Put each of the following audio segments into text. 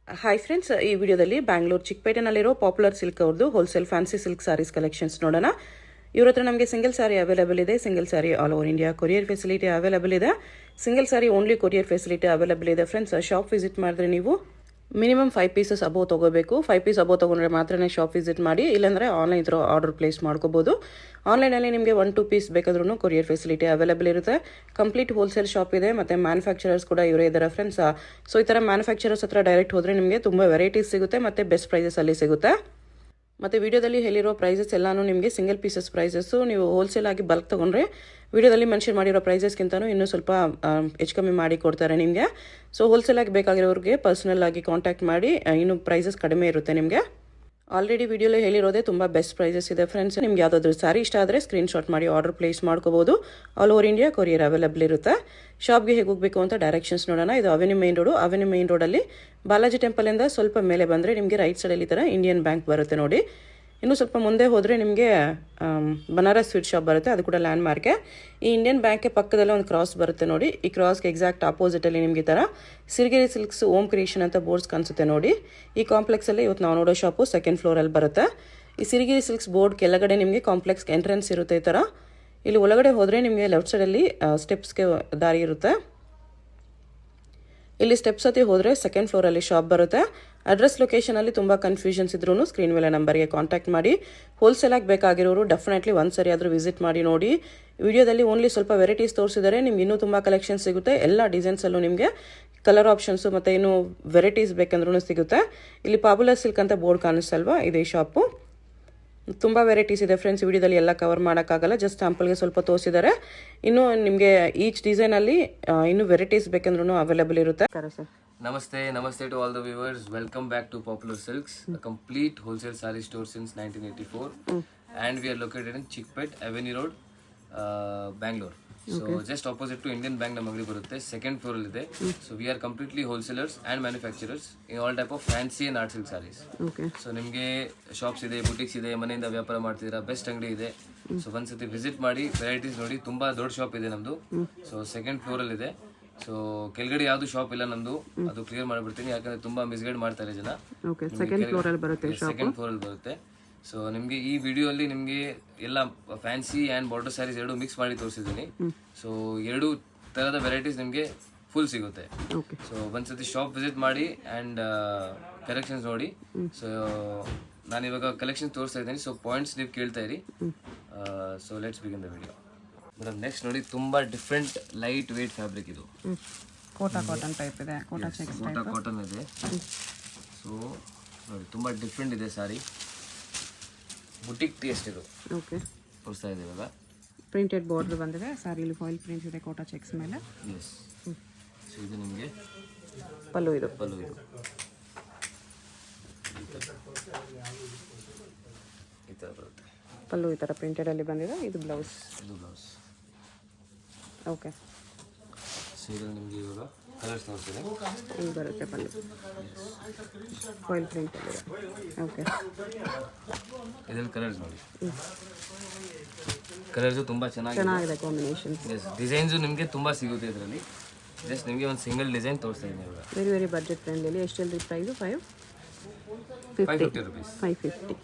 Hi friends, ಈ ವಿಡಿಯೋದಲ್ಲಿ ಬ್ಯಾಂಗ್ಳೂರ್ ಚಿಕ್ಕಪೇಟೆನಲ್ಲಿರೋ ಪಾಪ್ಯುಲರ್ ಸಿಲ್ಕ್ ಅವ್ರದ್ದು wholesale fancy silk sarees collections ನೋಡೋಣ. ಇವ್ರ ಹತ್ರ ನಮಗೆ ಸಿಂಗಲ್ ಸಾರಿ ಅವೈಲೇಬಲ್ ಇದೆ. Single sari all over India courier facility available ಇದೆ. Single sari only courier facility available ಇದೆ. ಫ್ರೆಂಡ್ಸ್, ಶಾಪ್ ವಿಸಿಟ್ ಮಾಡಿದ್ರೆ ನೀವು ಮಿನಿಮಮ್ 5 ಪೀಸಸ್ ಅಬೋವ್ ತೊಗೋಬೇಕು. 5 ಪೀಸ್ ಅಬೋವ್ ತೊಗೊಂಡ್ರೆ ಮಾತ್ರನೇ ಶಾಪ್ ವಿಸಿಟ್ ಮಾಡಿ, ಇಲ್ಲಾಂದರೆ ಆನ್ಲೈನ್ ಥ್ರೂ ಆರ್ಡರ್ ಪ್ಲೇಸ್ ಮಾಡ್ಕೋಬೋದು. ಆನ್ಲೈನಲ್ಲಿ ನಿಮಗೆ 1-2 ಪೀಸ್ ಬೇಕಾದ್ರೂ ಕೊರಿಯರ್ ಫೆಸಿಲಿಟಿ ಅವೈಲೇಬಲ್ ಇರುತ್ತೆ. ಕಂಪ್ಲೀಟ್ ಹೋಲ್ಸೇಲ್ ಶಾಪ್ ಇದೆ, ಮತ್ತು ಮ್ಯಾನುಫ್ಯಾಕ್ಚರರ್ಸ್ ಕೂಡ ಇವರೇ ಇದ್ದಾರೆ ಫ್ರೆಂಡ್ಸ್. ಸೊ ಈ ಥರ ಮ್ಯಾನುಫ್ಯಾಕ್ಚರರ್ಸ್ ಹತ್ರ ಡೈರೆಕ್ಟ್ ಹೋದರೆ ನಿಮಗೆ ತುಂಬ ವೆರೈಟೀಸ್ ಸಿಗುತ್ತೆ ಮತ್ತು ಬೆಸ್ಟ್ ಪ್ರೈಸಸಲ್ಲಿ ಸಿಗುತ್ತೆ. ಮತ್ತು ವಿಡಿಯೋದಲ್ಲಿ ಹೇಳಿರೋ ಪ್ರೈಸಸ್ ಎಲ್ಲಾನು ನಿಮಗೆ ಸಿಂಗಲ್ ಪೀಸಸ್ ಪ್ರೈಸಸ್ಸು. ನೀವು ಹೋಲ್ಸೇಲ್ ಆಗಿ ಬಲ್ಕ್ ತೊಗೊಂಡ್ರೆ ವಿಡಿಯೋದಲ್ಲಿ ಮೆನ್ಷನ್ ಮಾಡಿರೋ ಪ್ರೈಸಸ್ಗಿಂತನೂ ಇನ್ನೂ ಸ್ವಲ್ಪ ಹೆಚ್ಚು ಕಮ್ಮಿ ಮಾಡಿ ಕೊಡ್ತಾರೆ ನಿಮಗೆ. ಸೊ ಹೋಲ್ಸೇಲ್ ಆಗಿ ಬೇಕಾಗಿರೋರಿಗೆ ಪರ್ಸನಲ್ ಆಗಿ ಕಾಂಟ್ಯಾಕ್ಟ್ ಮಾಡಿ, ಇನ್ನೂ ಪ್ರೈಸಸ್ ಕಡಿಮೆ ಇರುತ್ತೆ ನಿಮಗೆ. ಆಲ್ರೆಡಿ ವಿಡಿಯೋಲಿ ಹೇಳಿರೋದೇ ತುಂಬ ಬೆಸ್ಟ್ ಪ್ರೈಸಸ್ ಇದೆ ಫ್ರೆಂಡ್ಸ್. ನಿಮ್ಗೆ ಯಾವುದಾದ್ರೂ ಸಾರಿ ಇಷ್ಟ ಆದರೆ ಸ್ಕ್ರೀನ್ಶಾಟ್ ಮಾಡಿ ಆರ್ಡರ್ ಪ್ಲೇಸ್ ಮಾಡ್ಕೋಬೋದು. All over India courier available ಇರುತ್ತೆ. ಶಾಪ್ಗೆ ಹೇಗೆ ಹೋಗಬೇಕು ಅಂತ ಡೈರೆಕ್ಷನ್ಸ್ ನೋಡೋಣ. ಇದು avenue main road. Avenue main ರೋಡಲ್ಲಿ ಬಾಲಾಜಿ ಟೆಂಪಲಿಂದ ಸ್ವಲ್ಪ ಮೇಲೆ ಬಂದರೆ ನಿಮಗೆ ರೈಟ್ ಸೈಡಲ್ಲಿ ಈ ಥರ ಇಂಡಿಯನ್ ಬ್ಯಾಂಕ್ ಬರುತ್ತೆ ನೋಡಿ. ಇನ್ನೂ ಸ್ವಲ್ಪ ಮುಂದೆ ಹೋದರೆ ನಿಮಗೆ ಬನಾರಸ್ ಸ್ವೀಟ್ ಶಾಪ್ ಬರುತ್ತೆ, ಅದು ಕೂಡ ಲ್ಯಾಂಡ್ ಮಾರ್ಕೆ. ಈ ಇಂಡಿಯನ್ ಬ್ಯಾಂಕ್ಗೆ ಪಕ್ಕದಲ್ಲೇ ಒಂದು ಕ್ರಾಸ್ ಬರುತ್ತೆ ನೋಡಿ. ಈ ಕ್ರಾಸ್ಗೆ ಎಕ್ಸಾಕ್ಟ್ ಆಪೋಸಿಟಲ್ಲಿ ನಿಮಗೆ ಈ ಥರ ಸಿರಿಗೆರೆ ಸಿಲ್ಕ್ಸ್ ಓಮ್ ಕ್ರಿಯೇಷನ್ ಅಂತ ಬೋರ್ಡ್ಸ್ ಕಾಣಿಸುತ್ತೆ ನೋಡಿ. ಈ ಕಾಂಪ್ಲೆಕ್ಸಲ್ಲಿ ಇವತ್ತು ನಾವು ನೋಡೋ ಶಾಪು ಸೆಕೆಂಡ್ ಫ್ಲೋರಲ್ಲಿ ಬರುತ್ತೆ. ಈ ಸಿರಿಗೆರೆ ಸಿಲ್ಕ್ಸ್ ಬೋರ್ಡ್ ಕೆಳಗಡೆ ನಿಮಗೆ ಕಾಂಪ್ಲೆಕ್ಸ್ಗೆ ಎಂಟ್ರೆನ್ಸ್ ಇರುತ್ತೆ ಈ ಥರ. ಇಲ್ಲಿ ಒಳಗಡೆ ಹೋದರೆ ನಿಮಗೆ ಲೆಫ್ಟ್ ಸೈಡಲ್ಲಿ ಸ್ಟೆಪ್ಸ್ಗೆ ದಾರಿ ಇರುತ್ತೆ. ಇಲ್ಲಿ ಸ್ಟೆಪ್ಸ್ ಹತ್ತಿ ಹೋದರೆ ಸೆಕೆಂಡ್ ಫ್ಲೋರಲ್ಲಿ ಶಾಪ್ ಬರುತ್ತೆ. ಅಡ್ರೆಸ್ ಲೊಕೇಶನಲ್ಲಿ ತುಂಬ ಕನ್ಫ್ಯೂಷನ್ಸ್ ಇದ್ರೂ ಸ್ಕ್ರೀನ್ ಮೇಲೆ ನಂಬರ್ಗೆ ಕಾಂಟ್ಯಾಕ್ಟ್ ಮಾಡಿ. ಹೋಲ್ಸೇಲಾಗಿ ಬೇಕಾಗಿರೋರು ಡೆಫಿನೆಟ್ಲಿ ಒಂದು ಸರಿ ಆದರೂ ವಿಸಿಟ್ ಮಾಡಿ ನೋಡಿ. ವಿಡಿಯೋದಲ್ಲಿ ಓನ್ಲಿ ಸ್ವಲ್ಪ ವೆರೈಟೀಸ್ ತೋರಿಸಿದರೆ ನಿಮ್ಗೆ ಇನ್ನೂ ತುಂಬ ಕಲೆಕ್ಷನ್ ಸಿಗುತ್ತೆ. ಎಲ್ಲ ಡಿಸೈನ್ಸಲ್ಲೂ ನಿಮಗೆ ಕಲರ್ ಆಪ್ಷನ್ಸು ಮತ್ತು ಇನ್ನೂ ವೆರೈಟೀಸ್ ಬೇಕಂದ್ರೂ ಸಿಗುತ್ತೆ. ಇಲ್ಲಿ ಪಾಪ್ಯುಲರ್ ಸಿಲ್ಕ್ ಅಂತ ಬೋರ್ಡ್ ಕಾಣಿಸ್ತಲ್ವಾ, ಇದೇ ಶಾಪು. ತುಂಬ ವೆರೈಟೀಸ್ ಇದೆ ಫ್ರೆಂಡ್ಸ್. ವಿಡಿಯೋದಲ್ಲಿ ಎಲ್ಲ ಕವರ್ ಮಾಡೋಕ್ಕಾಗಲ್ಲ, ಜಸ್ಟ್ ಸ್ಯಾಂಪಲ್ಗೆ ಸ್ವಲ್ಪ ತೋರಿಸಿದ್ದಾರೆ. ಇನ್ನು ನಿಮಗೆ ಈಚ್ ಡಿಸೈನಲ್ಲಿ ಇನ್ನೂ ವೆರೈಟೀಸ್ ಬೇಕಂದ್ರೂ ಅವೈಲೇಬಲ್ ಇರುತ್ತೆ. Namaste to all the viewers. Welcome back to Popular Silks, a complete wholesale saree store since 1984. And we are located in Chickpet, Avenue Road, Bangalore. So just opposite to Indian Bank ನಮ್ಮ ಅಂಗಡಿ ಬರುತ್ತೆ. Second floor ಇದೆ. So we are completely wholesalers and manufacturers in all type of fancy and art silk saris. So ನಿಮಗೆ shops ಇದೆ, boutiques ಇದೆ, ಮನೆಯಿಂದ ವ್ಯಾಪಾರ ಮಾಡ್ತಿದ್ದೀರಾ, ಬೆಸ್ಟ್ ಅಂಗಡಿ ಇದೆ. ಸೊ ಒಂದ್ಸತಿ ವಿಸಿಟ್ ಮಾಡಿ, ವೆರೈಟೀಸ್ ನೋಡಿ. ತುಂಬ ದೊಡ್ಡ ಶಾಪ್ ಇದೆ ನಮ್ಮದು. ಸೊ ಸೆಕೆಂಡ್ ಫ್ಲೋರಲ್ಲಿ ಇದೆ. ಸೊ ಕೆಳಗಡೆ ಯಾವುದು ಶಾಪ್ ಇಲ್ಲ ನಮ್ದು, ಅದು ಕ್ಲಿಯರ್ ಮಾಡಿಬಿಡ್ತೀನಿ, ಯಾಕಂದ್ರೆ ತುಂಬಾ ಮಿಸ್ಗೈಡ್ ಮಾಡ್ತಾರೆ ಜನ. ಸೆಕೆಂಡ್ ಫ್ಲೋರಲ್ಲಿ ಬರುತ್ತೆ. ಸೊ ನಿಮಗೆ ಈ ವಿಡಿಯೋ ಅಲ್ಲಿ ನಿಮಗೆ ಎಲ್ಲ ಫ್ಯಾನ್ಸಿ ಆ್ಯಂಡ್ ಬಾರ್ಡರ್ ಸ್ಯಾರೀಸ್ ಎರಡು ಮಿಕ್ಸ್ ಮಾಡಿ ತೋರಿಸಿದ್ದೀನಿ. ಸೊ ಎರಡು ಥರದ ವೆರೈಟೀಸ್ ನಿಮಗೆ ಫುಲ್ ಸಿಗುತ್ತೆ. ಸೊ ಒಂದ್ಸತಿ ಶಾಪ್ ವಿಸಿಟ್ ಮಾಡಿ ಆ್ಯಂಡ್ ಕಲೆಕ್ಷನ್ಸ್ ನೋಡಿ. ಸೊ ನಾನು ಇವಾಗ ಕಲೆಕ್ಷನ್ ತೋರಿಸ್ತಾ ಇದ್ದೀನಿ. ಸೊ ಪಾಯಿಂಟ್ಸ್ ನೀವು ಕೇಳ್ತಾ ಇರಿ. So let's begin the video. Madam next ನೋಡಿ, ತುಂಬ ಡಿಫ್ರೆಂಟ್ ಲೈಟ್ ವೇಟ್ ಫ್ಯಾಬ್ರಿಕ್ ಇದು. ಕೋಟಾ ಕಾಟನ್ ಟೈಪ್ ಇದೆ. ಕೋಟಾ ಕಾಟನ್ ಇದೆ. ಸೊ ನೋಡಿ, ತುಂಬ ಡಿಫ್ರೆಂಟ್ ಇದೆ ಸಾರಿ. ಬುಟಿಕ್ ಟೇಸ್ಟ್ ಇದು. ಓಕೆ, ತೋರಿಸ್ತಾ ಇದೆ ಇವಾಗ. ಪ್ರಿಂಟೆಡ್ ಬಾರ್ಡರ್ ಬಂದಿದೆ. ಸಾರಿಲಿ ಫಾಯಿಲ್ ಪ್ರಿಂಟ್ಸ್ ಇದೆ ಕೋಟಾ ಚೆಕ್ಸ್ ಮೇಲೆ. ಎಸ್. ಸೊ ಇದು ನಿಮಗೆ ಪಲ್ಲು ಇದು. ಈ ಥರ ಬರುತ್ತೆ. ಪಲ್ಲು ಈ ಥರ ಪ್ರಿಂಟೆಡಲ್ಲಿ ಬಂದಿದೆ. ಇದು ಬ್ಲೌಸ್. ಓಕೆ. ಸೊ ಇದರಲ್ಲಿ ನಿಮಗೆ ಇವಾಗ ಕಲರ್ಸ್ ತೋರಿಸಿದೆ. ಹಿಂಗೆ ಬರುತ್ತೆ ಪಲ್ಲು. ಫಾಯಿಲ್ ಪ್ರಿಂಟಲ್ಲಿದೆ. ಓಕೆ. ಇದರಲ್ಲಿ ಕಲರ್ಸ್ ನೋಡಿ. ಕಲರ್ಸು ತುಂಬ ಚೆನ್ನಾಗಿದೆ ಕಾಂಬಿನೇಷನ್. ಎಸ್. ಡಿಸೈನ್ಸು ನಿಮಗೆ ತುಂಬ ಸಿಗುತ್ತೆ ಇದರಲ್ಲಿ. ಜಸ್ಟ್ ನಿಮಗೆ ಒಂದು ಸಿಂಗಲ್ ಡಿಸೈನ್ ತೋರಿಸ್ತಾ ಇದ್ದೀನಿ ಇವಾಗ. Very budget friendly. ಎಷ್ಟೆಲ್ಲರಿ ಪ್ರೈಸು? 550 ರುಪೀಸ್. 550.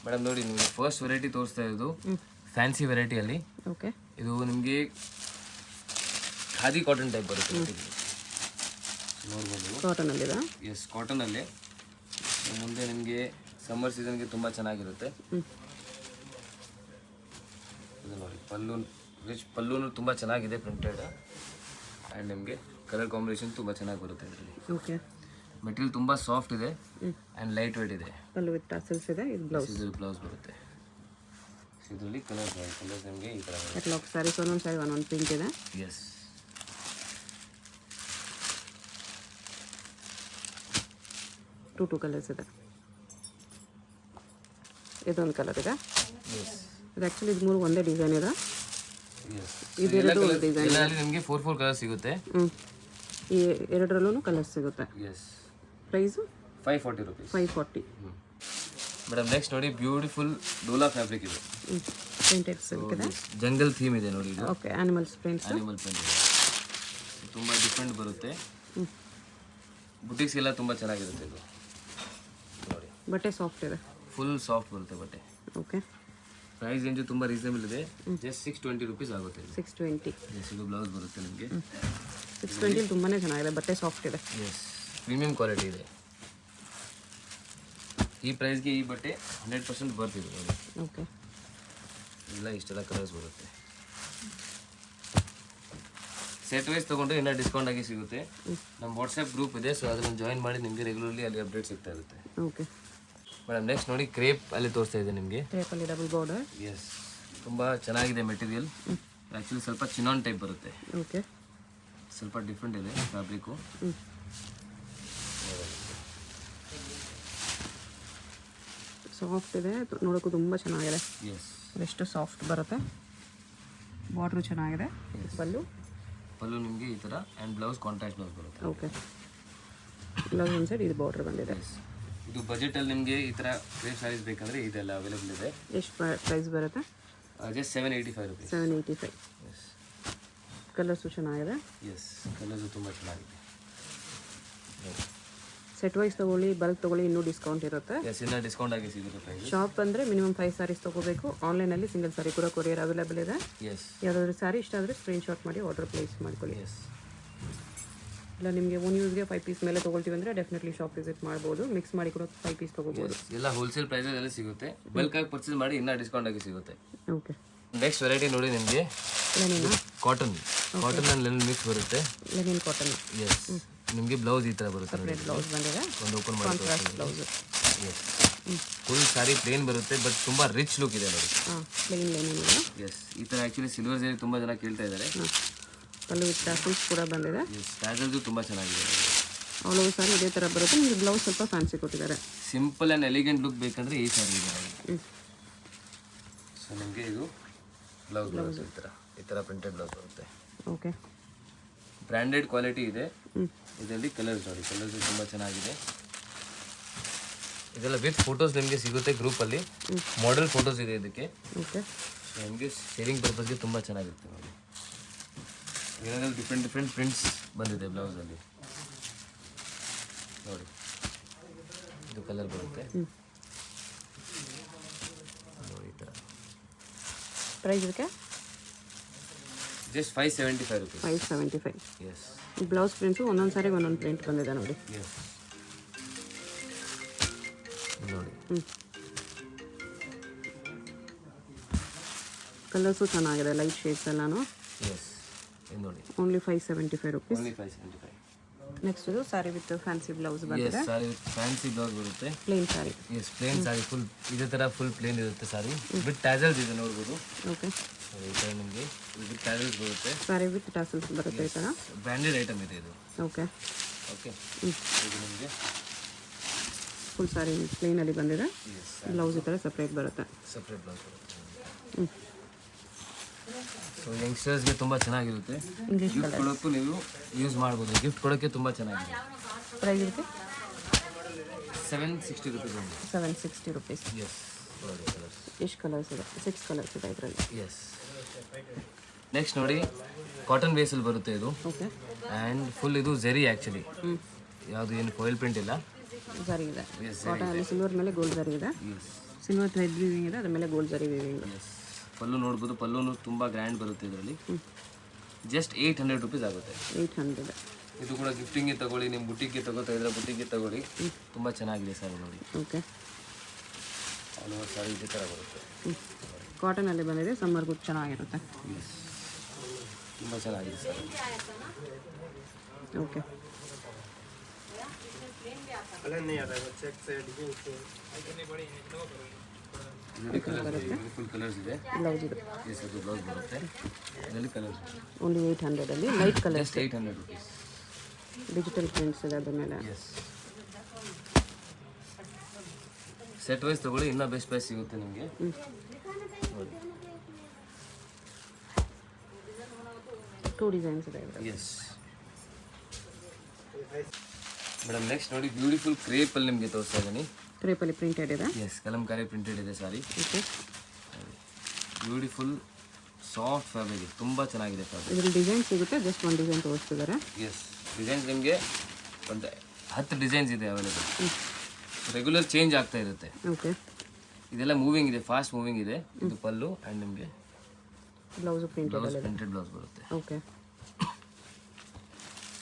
ಮೇಡಮ್ ನೋಡಿ, ನಿಮಗೆ ಫಸ್ಟ್ ವೆರೈಟಿ ತೋರಿಸ್ತಾ ಇರೋದು ಫ್ಯಾನ್ಸಿ ವೆರೈಟಿಯಲ್ಲಿ. ಓಕೆ. ಇದು ನಿಮಗೆ ಖಾದಿ ಕಾಟನ್ ಟೈಪ್ ಬರುತ್ತೆ. ನೋಡ್ಬೋದು. ಕಾಟನಲ್ಲಿದೆ. ಎಸ್, ಕಾಟನಲ್ಲೇ. ಮುಂದೆ ನಿಮಗೆ ಸಮ್ಮರ್ ಸೀಸನ್ಗೆ ತುಂಬ ಚೆನ್ನಾಗಿರುತ್ತೆ. ಇದು ನೋಡಿ, ಪಲ್ಲೂನು ತುಂಬ ಚೆನ್ನಾಗಿದೆ ಪ್ರಿಂಟೆಡ್. ಆ್ಯಂಡ್ ನಿಮಗೆ ಕಲರ್ ಕಾಂಬಿನೇಷನ್ ತುಂಬ ಚೆನ್ನಾಗಿ ಬರುತ್ತೆ ಇದರಲ್ಲಿ. ಓಕೆ. ಮೆಟೀರಿಯಲ್ ತುಂಬ ಸಾಫ್ಟ್ ಇದೆ ಆ್ಯಂಡ್ ಲೈಟ್ ವೇಟ್ ಇದೆ. ಪಲ್ಲು ವಿತ್ ಟಸಲ್ಸ್ ಇದೆ. ಇದು ಬ್ಲೌಸ್. ಇದು ಬ್ಲೌಸ್ ಬರುತ್ತೆ. ಇದರಲ್ಲಿ ಕಲರ್ಸ್ ನಿಮಗೆ ಈ ಥರ ಕ್ಯಾಟಲಾಗ್ ಸ್ಯಾರೀಸ್ ಒಂದೊಂದು ಸ್ಯಾರಿ ಒಂದೊಂದು ಪ್ರಿಂಟ್ ಇದೆ. ಎಸ್. ಟೂ ಕಲರ್ಸ್ ಇದೆ. ಇದೊಂದು ಕಲರ್ ಇದೆ. ಇದು ಆ್ಯಕ್ಚುಲಿ ಇದು 3 ಒಂದೇ ಡಿಸೈನ್ ಇದೆ. ಇದೆರಡು ಡಿಸೈನ್ ನಿಮಗೆ 4 ಕಲರ್ ಸಿಗುತ್ತೆ. ಈ ಎರಡರಲ್ಲೂ ಕಲರ್ಸ್ ಸಿಗುತ್ತೆ. Yes. Price 540 rupees. 540. Madam next ನೋಡಿ, ಬ್ಯೂಟಿಫುಲ್ ಡೋಲಾ ಫ್ಯಾಬ್ರಿಕ್ ಇದು. ಪ್ರಿಂಟೆಡ್ ಸಿಲ್ಕ್ ಇದೆ. ಜಂಗಲ್ ಥೀಮ್ ಇದೆ ನೋಡಿ ಇದು. Okay. Animals prints. Animal print ಇದೆ. ತುಂಬ ಡಿಫ್ರೆಂಟ್ ಬರುತ್ತೆ. ಬುಟಿಕ್ಸ್ಗೆಲ್ಲ ತುಂಬ ಚೆನ್ನಾಗಿರುತ್ತೆ ಇದು ನೋಡಿ. ಬಟ್ಟೆ ಸಾಫ್ಟ್ ಇದೆ, ಫುಲ್ ಸಾಫ್ಟ್ ಬರುತ್ತೆ ಬಟ್ಟೆ. ಓಕೆ. ಪ್ರೈಸ್ ರೇಂಜು ತುಂಬ ರೀಸನೇಬಲ್ ಇದೆ, ಜಸ್ಟ್ 620 ರುಪೀಸ್ ಆಗುತ್ತೆ. 620. ಎಸ್, ಇದು ಬ್ಲೌಸ್ ಬರುತ್ತೆ ನಿಮಗೆ. 620 ತುಂಬಾ ಚೆನ್ನಾಗಿದೆ, ಬಟ್ಟೆ ಸಾಫ್ಟ್ ಇದೆ. ಎಸ್, ಪ್ರೀಮಿಯಂ ಕ್ವಾಲಿಟಿ ಇದೆ. ಈ ಪ್ರೈಸ್ಗೆ ಈ ಬಟ್ಟೆ 100% ಬರ್ತಿದೆ ನೋಡಿ. ಓಕೆ. ಇಲ್ಲ ಇಷ್ಟೆಲ್ಲ ಕಲರ್ಸ್ ಬರುತ್ತೆ. ಸೆಟ್ ವೈಸ್ ತೊಗೊಂಡ್ರೆ ಇನ್ನೂ ಡಿಸ್ಕೌಂಟ್ ಆಗಿ ಸಿಗುತ್ತೆ. ನಮ್ಮ ವಾಟ್ಸಪ್ ಗ್ರೂಪ್ ಇದೆ, ಸೊ ಅದನ್ನು ಜಾಯಿನ್ ಮಾಡಿ ನಿಮಗೆ ರೆಗ್ಯುಲರ್ಲಿ ಅಲ್ಲಿ ಅಪ್ಡೇಟ್ ಸಿಗ್ತಾ ಇರುತ್ತೆ. ಓಕೆ ಮೇಡಮ್, ನೆಕ್ಸ್ಟ್ ನೋಡಿ ಕ್ರೇಪ್ ಅಲ್ಲಿ ತೋರಿಸ್ತಾ ಇದೆ ನಿಮಗೆ. ಕ್ರೇಪಲ್ಲಿ ಡಬಲ್ ಬಾರ್ಡರ್. ಎಸ್, ತುಂಬ ಚೆನ್ನಾಗಿದೆ ಮೆಟೀರಿಯಲ್. ಆ್ಯಕ್ಚುಲಿ ಸ್ವಲ್ಪ ಚಿನಾನ್ ಟೈಪ್ ಬರುತ್ತೆ. ಓಕೆ. ಸ್ವಲ್ಪ ಡಿಫ್ರೆಂಟ್ ಇದೆ ಫ್ಯಾಬ್ರಿಕ್ಕು. ಸಾಫ್ಟ್ ಇದೆ, ನೋಡೋಕ್ಕೂ ತುಂಬ ಚೆನ್ನಾಗಿದೆ. ಎಸ್, ಎಷ್ಟು ಸಾಫ್ಟ್ ಬರುತ್ತೆ. ಬಾರ್ಡ್ರು ಚೆನ್ನಾಗಿದೆ. ಪಲ್ಲು ನಿಮಗೆ ಈ ಥರ ಆ್ಯಂಡ್ ಬ್ಲೌಸ್ ಕಾಂಟ್ರಾಸ್ಟ್ ಬ್ಲೌಸ್ ಬರುತ್ತೆ. ಓಕೆ. ಬ್ಲೌಸ್ ಒಂದು ಸೈಡ್ ಇದು ಬಾರ್ಡ್ರ್ ಬಂದಿದೆ. ಇದು ಬಜೆಟಲ್ಲಿ ನಿಮಗೆ ಈ ಥರ ಕ್ರೇಪ್ ಸ್ಯಾರೀಸ್ ಬೇಕಂದರೆ ಇದೆಲ್ಲ ಅವೈಲೇಬಲ್ ಇದೆ. ಎಷ್ಟು ಪ್ರೈಸ್ ಬರುತ್ತೆ? Just 785 rupees. 785. ಎಸ್. ಕಲರ್ಸು ಚೆನ್ನಾಗಿದೆ. ಎಸ್, ಕಲರ್ಸು ತುಂಬ ಚೆನ್ನಾಗಿದೆ. ಸೆಟ್ ವೈಸ್ ತೊಗೊಳ್ಳಿ, ಬಲ್ಕ್ ತೊಗೊಳ್ಳಿ, ಇನ್ನೂ ಡಿಸ್ಕೌಂಟ್ ಇರುತ್ತೆ. ಎಸ್, ಇನ್ನೂ ಡಿಸ್ಕೌಂಟ್ ಆಗಿ ಸಿಗುತ್ತೆ ಪ್ರೈಸ್. ಶಾಪ್ ಅಂದರೆ ಮಿನಿಮಮ್ 5 ಸ್ಯಾರೀಸ್ ತೊಗೋಬೇಕು. ಆನ್ಲೈನಲ್ಲಿ ಸಿಂಗಲ್ ಸ್ಯಾರಿ ಕೂಡ ಕೊರಿಯರ್ ಅವೈಲೇಬಲ್ ಇದೆ. ಎಸ್, ಯಾವುದಾದ್ರೂ ಸ್ಯಾರಿ ಇಷ್ಟ ಆದರೆ ಸ್ಕ್ರೀನ್ಶಾಟ್ ಮಾಡಿ ಆರ್ಡರ್ ಪ್ಲೇಸ್ ಮಾಡ್ಕೊಳ್ಳಿ. ಎಸ್. ಇಲ್ಲ ನಿಮಗೆ ಓನ್ ಯೂಸ್ಗೆ 5 ಪೀಸ್ ಮೇಲೆ ತೊಗೊಳ್ತೀವಿ ಅಂದರೆ ಡೆಫಿನೆಟ್ಲಿ ಶಾಪ್ ವಿಸಿಟ್ ಮಾಡ್ಬೋದು. ಮಿಕ್ಸ್ ಮಾಡಿ ಕೂಡ 5 ಪೀಸ್ ತೊಗೋಬೋದು. ಎಲ್ಲ ಹೋಲ್ಸೇಲ್ ಪ್ರೈಸಲ್ಲಿ ಸಿಗುತ್ತೆ. ಬಲ್ಕ್ ಆಗಿ ಪರ್ಚೇಸ್ ಮಾಡಿ ಇನ್ನೂ ಡಿಸ್ಕೌಂಟ್ ಆಗಿ ಸಿಗುತ್ತೆ. ಓಕೆ. ನೆಕ್ಸ್ಟ್ ವೆರೈಟಿ ನೋಡಿ ನಿಮಗೆ ಲೆನಿನಾ? ಕಾಟನ್ ಆ್ಯಂಡ್ ಲೆನಿನ್ ಮಿಕ್ಸ್ ಬರುತ್ತೆ. Lenin cotton. ಎಸ್, ನಿಮಗೆ ಬ್ಲೌಸ್ ಈ ಥರ ಬರುತ್ತೆ ನೋಡಿ. ಬ್ಲೌಸ್ ಬಂದಿದೆ. ಒಂದು ಓಪನ್ ಮಾಡಿ ಬ್ಲೌಸ್. ಎಸ್, ಫುಲ್ ಸಾರಿ ಪ್ಲೇನ್ ಬರುತ್ತೆ, ಬಟ್ ತುಂಬ ರಿಚ್ ಲುಕ್ ಇದೆ ನೋಡಿ. ಹಾಂ, ಪ್ಲೇನ್ ಲೆನಿನ್ ಇದೆ. ಎಸ್, ಈ ಥರ ಆ್ಯಕ್ಚುಲಿ ಸಿಲ್ವರ್ ಜರಿ ತುಂಬ ಜನ ಕೇಳ್ತಾ ಇದ್ದಾರೆ. ಪಲ್ಲು ವಿತ್ ಟ್ಯಾಸಲ್ಸ್ ಕೂಡ ಬಂದಿದೆ. ಎಸ್, ಟ್ಯಾಸಲ್ಸು ತುಂಬ ಚೆನ್ನಾಗಿದೆ. ಆಲ್ ಓವರ್ ಸಾರಿ ಇದೇ ಥರ ಬರುತ್ತೆ. ನಿಮಗೆ ಬ್ಲೌಸ್ ಸ್ವಲ್ಪ ಫ್ಯಾನ್ಸಿ ಕೊಟ್ಟಿದ್ದಾರೆ. ಸಿಂಪಲ್ ಆ್ಯಂಡ್ ಎಲಿಗೆಂಟ್ ಲುಕ್ ಬೇಕಂದರೆ ಈ ಸಾರಿ ಇದೆ ನೋಡಿ. ಸೊ ನಿಮಗೆ ಇದು ಬ್ಲೌಸ್ ಬರುತ್ತೆ, ಈ ಥರ ಪ್ರಿಂಟೆಡ್ ಬ್ಲೌಸ್ ಬರುತ್ತೆ. ಓಕೆ. ಬ್ರ್ಯಾಂಡೆಡ್ ಕ್ವಾಲಿಟಿ ಇದೆ. ಇದರಲ್ಲಿ ಕಲರ್ಸ್ ನೋಡಿ, ಕಲರ್ಸ್ ತುಂಬ ಚೆನ್ನಾಗಿದೆ. ಇದೆಲ್ಲ ವಿತ್ ಫೋಟೋಸ್ ನಿಮಗೆ ಸಿಗುತ್ತೆ ಗ್ರೂಪಲ್ಲಿ. ಮಾಡೆಲ್ ಫೋಟೋಸ್ ಇದೆ ಇದಕ್ಕೆ. ಓಕೆ. ಸೊ ನಿಮಗೆ ಶೇರಿಂಗ್ ಪರ್ಪಸ್ಗೆ ತುಂಬ ಚೆನ್ನಾಗಿರುತ್ತೆ ನೋಡಿ. ಇದರಲ್ಲಿ ಡಿಫ್ರೆಂಟ್ ಪ್ರಿಂಟ್ಸ್ ಬಂದಿದೆ ಬ್ಲೌಸಲ್ಲಿ ನೋಡಿ. ಇದು ಕಲರ್ ಬರುತ್ತೆ ನೋಡಿ ಈ ಥರ. ಪ್ರೈಸ್ ಇದಕ್ಕೆ just 575 rupees. 575. Yes. Blouse prints ಒಂದೊಂದು ಸಾರಿ ಒಂದೊಂದು ಪ್ರಿಂಟ್ ಬಂದಿದೆ ನೋಡಿ. ಎಸ್ ನೋಡಿ. ಕಲರ್ಸು ಚೆನ್ನಾಗಿದೆ, ಲೈಟ್ ಶೇಡ್ಸ್ ಎಲ್ಲಾನು. ಎಸ್, ಇದು ನೋಡಿ. Only 575 rupees. ಓನ್ಲಿ 575. ನೆಕ್ಸ್ಟ್ ಇದು ಸಾರಿ ವಿತ್ ಫ್ಯಾನ್ಸಿ ಬ್ಲೌಸ್ ಎಸ್, ಬಂದಿದೆ. ಸಾರಿ ವಿತ್ ಫ್ಯಾನ್ಸಿ ಬ್ಲೌಸ್ ಬರುತ್ತೆ. ಪ್ಲೇನ್ ಸಾರಿ. ಎಸ್, ಪ್ಲೇನ್ ಸಾರಿ ಫುಲ್ ಇದೇ ಥರ ಫುಲ್ ಪ್ಲೇನ್ ಇರುತ್ತೆ ಸಾರಿ. ವಿತ್ ಟ್ಯಾಸಲ್ಸ್ ಇದೆ ನೋಡ್ಬೋದು. ಓಕೆ. ಈ ಥರ ನಿಮಗೆ ವಿತ್ ಟ್ಯಾಸಲ್ಸ್ ಬರುತ್ತೆ. ಸಾರಿ ವಿತ್ ಟಾಸಲ್ಸ್ ಬರುತ್ತೆ ಈ ಥರ. ಬ್ರ್ಯಾಂಡೆಡ್ ಐಟಮ್ ಇದೆ ಇದು. ಓಕೆ. ಓಕೆ. ಇದು ನಿಮಗೆ ಫುಲ್ ಸಾರಿ ಪ್ಲೇನಲ್ಲಿ ಬಂದಿದೆ. ಎಸ್, ಬ್ಲೌಸ್ ಈ ಥರ ಸಪ್ರೇಟ್ ಬರುತ್ತೆ. ಸಪ್ರೇಟ್ ಬ್ಲೌಸ್ ಬರುತ್ತೆ. ಸೊ ಯಂಗ್ಸ್ಟರ್ಸ್ಗೆ ತುಂಬ ಚೆನ್ನಾಗಿರುತ್ತೆ. ಇಂಗ್ಲೀಷ್ ಗಿಫ್ಟ್ ಕೊಡೋಕ್ಕೂ ನೀವು ಯೂಸ್ ಮಾಡ್ಬೋದು. ಗಿಫ್ಟ್ ಕೊಡೋಕ್ಕೆ ತುಂಬ ಚೆನ್ನಾಗಿದೆ. ಪ್ರೈಸ್ ಇರುತ್ತೆ 760 ರುಪೀಸ್ ಒಂದು. 760 ರುಪೀಸ್. ಎಸ್, ನೋಡಿ ಕಲರ್ಸ್. ಎಷ್ಟು ಕಲರ್ಸ್ ಇದೆ? 6 ಕಲರ್ಸ್ ಇದೆ ಇದರಲ್ಲಿ. ಎಸ್. ನೆಕ್ಸ್ಟ್ ನೋಡಿ ಕಾಟನ್ ಬೇಸಲ್ಲಿ ಬರುತ್ತೆ ಇದು. ಓಕೆ. ಆ್ಯಂಡ್ ಫುಲ್ ಇದು ಜೆರಿ ಆ್ಯಕ್ಚುಲಿ. ಯಾವುದು ಏನು ಫಾಯಿಲ್ ಪ್ರಿಂಟ್ ಇಲ್ಲ. ಜರಿ ಇದೆ. ಕಾಟನಲ್ಲಿ ಸಿಲ್ವರ್ ಮೇಲೆ ಗೋಲ್ಡ್ ಜರಿ ಇದೆ. ಸಿಲ್ವರ್ ಥ್ರೆಡ್ ವೀವಿಂಗ್ ಇದೆ, ಅದ್ರ ಮೇಲೆ ಗೋಲ್ಡ್ ಜರಿ ವೀವಿಂಗ್. ಎಸ್, ಪಲ್ಲು ನೋಡ್ಬೋದು. ಪಲ್ಲೂ ತುಂಬ ಗ್ರ್ಯಾಂಡ್ ಬರುತ್ತೆ ಇದರಲ್ಲಿ. ಜಸ್ಟ್ 800 ರುಪೀಸ್ ಆಗುತ್ತೆ. 800. ಇದು ಕೂಡ ಗಿಫ್ಟಿಂಗ್ಗೆ ತಗೊಳ್ಳಿ, ನಿಮ್ಮ ಬುಟ್ಟಿಗೆ ತಗೋತಾ ಇದ್ರೆ ಬುಟ್ಟಿಗೆ ತಗೊಳ್ಳಿ. ತುಂಬ ಚೆನ್ನಾಗಿದೆ ಸರ್ ನೋಡಿ. ಓಕೆ. ಆಲ್ ಓವರ್ ಸಾರಿ ಇದೇ ಥರ ಬರುತ್ತೆ. ಕಾಟನಲ್ಲಿ ಬಂದಿದೆ, ಸಮ್ಮರ್ಗೂ ಚೆನ್ನಾಗಿರುತ್ತೆ. ಎಸ್, ತುಂಬ ಚೆನ್ನಾಗಿದೆ ಸರ್. ಓಕೆ. ಫುಲ್ ಕಲರ್ಸ್ ಇದೆ. ಬ್ಲೌಸ್ ಇದೆ. ಎಸ್, ಅದು ಬ್ಲೌಸ್ ಬರುತ್ತೆ. ಇದರಲ್ಲಿ ಕಲರ್ಸ್ ಓನ್ಲಿ 800 ಅಲ್ಲಿ light colour. Just 800 rupees. Digital prints ಇದೆ ಅದ್ರ ಮೇಲೆ. ಎಸ್, ಸೆಟ್ ವೈಸ್ ತಗೊಳ್ಳಿ, ಇನ್ನೂ ಬೆಸ್ಟ್ ಪ್ರೈಸ್ ಸಿಗುತ್ತೆ ನಿಮಗೆ ನೋಡಿ. 2 ಡಿಸೈನ್ಸ್ ಇದೆ ಇದರಲ್ಲಿ. ಎಸ್ ಮೇಡಮ್, ನೆಕ್ಸ್ಟ್ ನೋಡಿ ಬ್ಯೂಟಿಫುಲ್ ಕ್ರೇಪಲ್ಲಿ ನಿಮಗೆ ತೋರಿಸ್ತಾ ಇದ್ದೀನಿ. ಕ್ರೇಪಲ್ಲಿ ಪ್ರಿಂಟೆಡ್ ಇದೆ. ಎಸ್, ಕಲಂಕಾರಿ ಪ್ರಿಂಟೆಡ್ ಇದೆ ಸಾರಿ. ಓಕೆ. ಬ್ಯೂಟಿಫುಲ್ ಸಾಫ್ಟ್ ಫ್ಯಾಬ್ರಿಕ್, ತುಂಬ ಚೆನ್ನಾಗಿದೆ ಫ್ಯಾಬ್ರಿಕ್. ಇದರಲ್ಲಿ ಡಿಸೈನ್ ಸಿಗುತ್ತೆ, ಜಸ್ಟ್ ಒಂದು ಡಿಸೈನ್ ತೋರಿಸ್ತಿದ್ದಾರೆ. ಎಸ್, ಡಿಸೈನ್ಸ್ ನಿಮಗೆ ಒಂದು 10 ಡಿಸೈನ್ಸ್ ಇದೆ ಅವೈಲೇಬಲ್. ರೆಗ್ಯುಲರ್ ಚೇಂಜ್ ಆಗ್ತಾ ಇರುತ್ತೆ. ಓಕೆ, ಇದೆಲ್ಲ ಮೂವಿಂಗ್ ಇದೆ, ಫಾಸ್ಟ್ ಮೂವಿಂಗ್ ಇದೆ. ಇದು ಪಲ್ಲು ಆ್ಯಂಡ್ ನಿಮಗೆ ಬ್ಲೌಸು ಪ್ರಿಂಟೆಡ್ ಬ್ಲೌಸ್ ಬರುತ್ತೆ. ಓಕೆ,